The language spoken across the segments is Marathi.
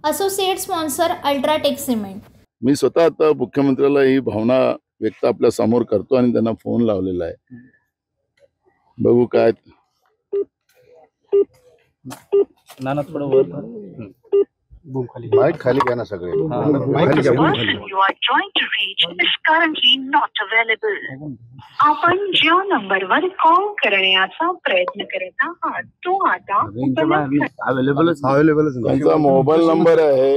Associate sponsor UltraTech cement. मी स्वतः आता मुख्यमंत्र्याला ही भावना व्यक्त आपल्या समोर करतो आणि त्यांना फोन लावलेला आहे। बघू काय नाना थोडं वर बूम खाली माइक खाली घ्या ना सगळे माइक घ्या बूम खाली। You are trying to reach is currently not available. आपण ज्या नंबरवर कॉल करण्याचा प्रयत्न करत आहात तो आता अवेलेबलच त्यांचा मोबाईल नंबर आहे,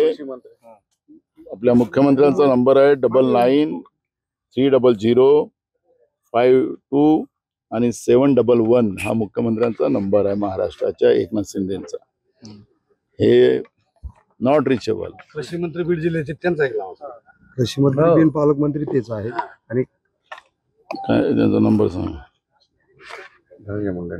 आपल्या मुख्यमंत्र्यांचा नंबर आहे 993005 आणि 711 हा मुख्यमंत्र्यांचा नंबर आहे महाराष्ट्राच्या एकनाथ शिंदेचा। हे नॉट रिचेबल। कृषी मंत्री बीड जिल्ह्याचे त्यांचा एक नाव कृषी मंत्री बिन पालकमंत्री तेच आहे आणि काय त्यांचा नंबर सांग। धनंजय मुंडे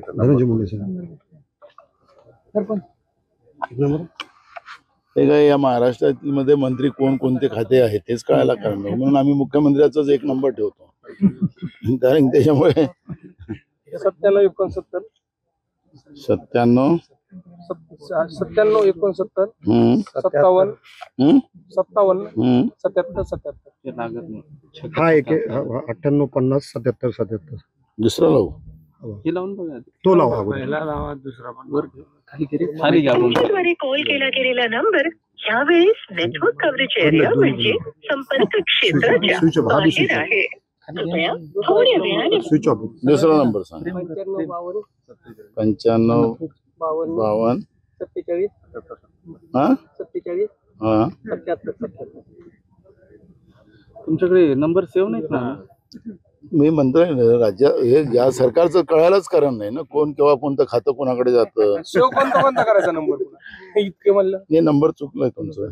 ते काय या महाराष्ट्रातील मध्ये मंत्री कोण कोणते खाते आहेत तेच कळायला कारण नाही, म्हणून आम्ही मुख्यमंत्र्याचाच एक नंबर ठेवतो। कारण त्याच्यामुळे 97 97 69 57 हा एक 98 50 77 77 दुसरा लावू हे लावून बघा तो लावा पहिला लावा दुसरा पण वर खाली घ्या तुमच्याद्वारे कॉल केला गेलेला नंबर यावेळेस नेटवर्क कव्हरेज एरिया म्हणजे संपर्क क्षेत्राच्या बाहेर आहे। कृपया थोड्या वेळाने स्विच ऑफ दुसरा नंबर सांग। 95 52 47 हा 47 हा 77 तुमच्याकडे नंबर सेव्ह नाहीत ना? मी म्हणतोय ना, राज्य हे या सरकारचं कळायलाच कारण नाही ना, कोण केव्हा कोणतं खातं कोणाकडे जातं। सेव्ह कोणता करायचा नंबर इतके म्हणलं हे नंबर चुकलाय तुमचं।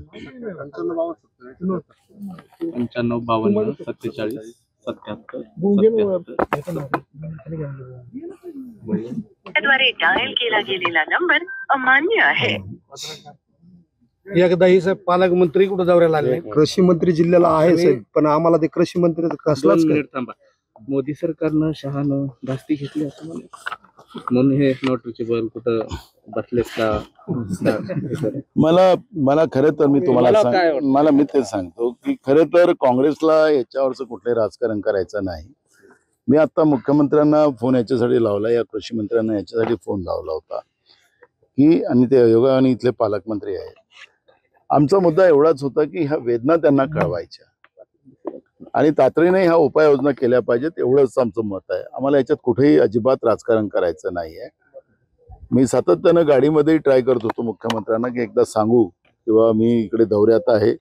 95 52 47 77 द्वारे डायल केला गेलेला नंबर अमान्य आहे। एकदा ही साहेब पालकमंत्री कुठे दौऱ्याला आले कृषी मंत्री जिल्ह्याला आहे साहेब, पण आम्हाला ते कृषी मंत्री कसलाच थांबा। मोदी सरकारनं शहानं धास्ती घेतली असं म्हणून हे नॉट रिचेबल कुठं बसलेत का? मला खरं तर मी तुम्हाला मी तेच सांगतो की खरं तर काँग्रेसला याच्यावरचं कुठले राजकारण करायचं नाही। मी आता मुख्यमंत्र्यांना फोन याच्यासाठी लावला, या कृषी मंत्र्यांना याच्यासाठी फोन लावला होता की, आणि ते योगाने इथले पालकमंत्री आहेत, आमचा मुद्दा एवढाच होता की ह्या वेदना त्यांना कळवायच्या आणि तातडीने ह्या उपाययोजना केल्या पाहिजेत, एवढंच आमचं मत आहे। आम्हाला याच्यात कुठेही अजिबात राजकारण करायचं नाहीये। मी सातत्यानं गाडीमध्ये ट्राय करत होतो मुख्यमंत्र्यांना की एकदा सांगू किंवा मी इकडे दौऱ्यात आहे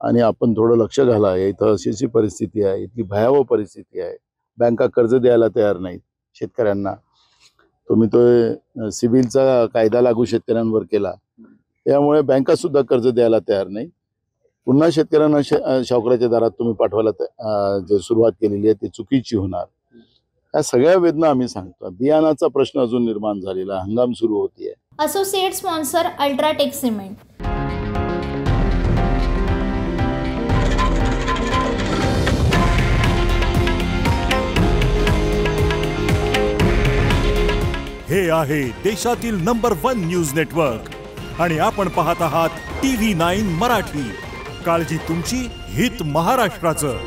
आणि आपण थोडं लक्ष घाला, इथं अशी परिस्थिती आहे, इथली भयावह परिस्थिती आहे, बँका कर्ज द्यायला तयार नाहीत शेतकऱ्यांना, तुम्ही तो सिबिलचा कायदा लागू शेतकऱ्यांवर केला, त्यामुळे बँका सुद्धा कर्ज द्यायला तयार नाही, पुन्हा शेतकऱ्यांना सावकाराच्या दारात तुम्ही पाठवायला जे सुरुवात केलेली आहे ती चुकीची होणार। या सगळ्या वेदना आम्ही सांगतो। बियाणाचा प्रश्न अजून निर्माण झालेला, हंगाम सुरू होतीये। Associate sponsor UltraTech cement. हे आहे देशातील नंबर 1 न्यूज नेटवर्क आणि आपण पाहत आहात TV9 मराठी। काळजी तुमची, हित महाराष्ट्राचं।